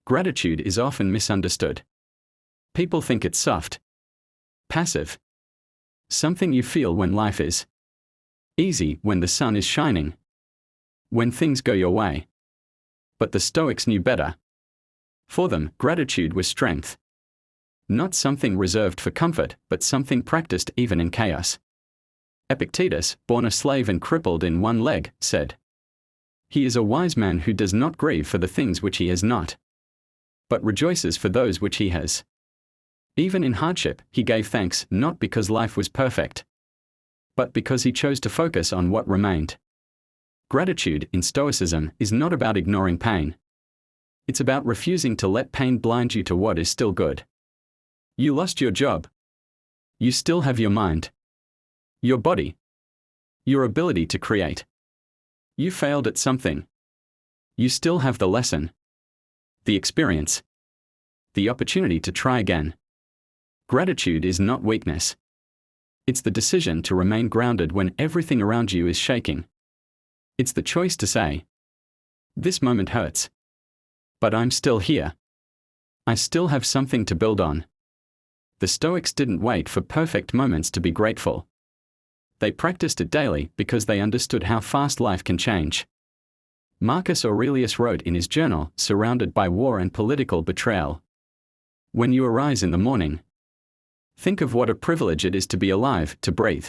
Gratitude is often misunderstood. People think it's soft, passive, something you feel when life is easy, when the sun is shining, when things go your way. But the Stoics knew better. For them, gratitude was strength. Not something reserved for comfort, but something practiced even in chaos. Epictetus, born a slave and crippled in one leg, said, "He is a wise man who does not grieve for the things which he has not, but rejoices for those which he has." Even in hardship, he gave thanks, not because life was perfect, but because he chose to focus on what remained. Gratitude, in Stoicism, is not about ignoring pain. It's about refusing to let pain blind you to what is still good. You lost your job. You still have your mind, your body, your ability to create. You failed at something. You still have the lesson, the experience, the opportunity to try again. Gratitude is not weakness. It's the decision to remain grounded when everything around you is shaking. It's the choice to say, "This moment hurts, but I'm still here. I still have something to build on." The Stoics didn't wait for perfect moments to be grateful. They practiced it daily because they understood how fast life can change. Marcus Aurelius wrote in his journal, surrounded by war and political betrayal, "When you arise in the morning, think of what a privilege it is to be alive, to breathe,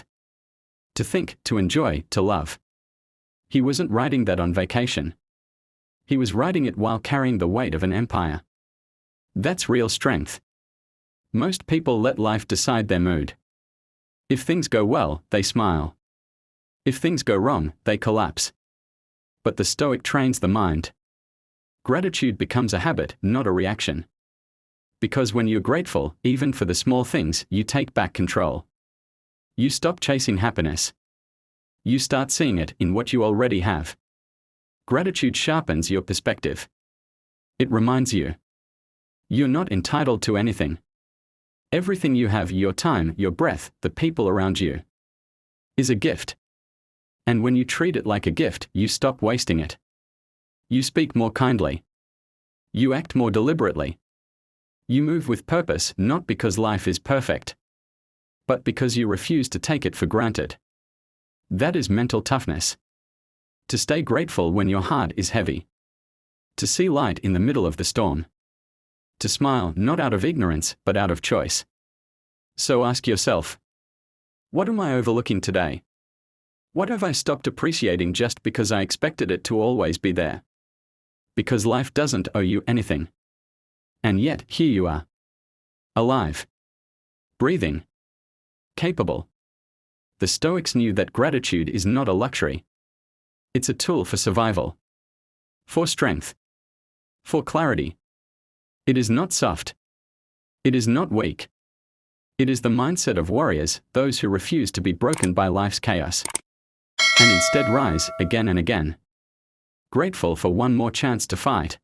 to think, to enjoy, to love." He wasn't writing that on vacation. He was writing it while carrying the weight of an empire. That's real strength. Most people let life decide their mood. If things go well, they smile. If things go wrong, they collapse. But the Stoic trains the mind. Gratitude becomes a habit, not a reaction. Because when you're grateful, even for the small things, you take back control. You stop chasing happiness. You start seeing it in what you already have. Gratitude sharpens your perspective. It reminds you, you're not entitled to anything. Everything you have, your time, your breath, the people around you, is a gift. And when you treat it like a gift, you stop wasting it. You speak more kindly. You act more deliberately. You move with purpose, not because life is perfect, but because you refuse to take it for granted. That is mental toughness. To stay grateful when your heart is heavy. To see light in the middle of the storm. To smile not out of ignorance, but out of choice. So ask yourself, what am I overlooking today? What have I stopped appreciating just because I expected it to always be there? Because life doesn't owe you anything. And yet, here you are. Alive. Breathing. Capable. The Stoics knew that gratitude is not a luxury. It's a tool for survival. For strength. For clarity. It is not soft. It is not weak. It is the mindset of warriors, those who refuse to be broken by life's chaos, and instead rise again and again, grateful for one more chance to fight.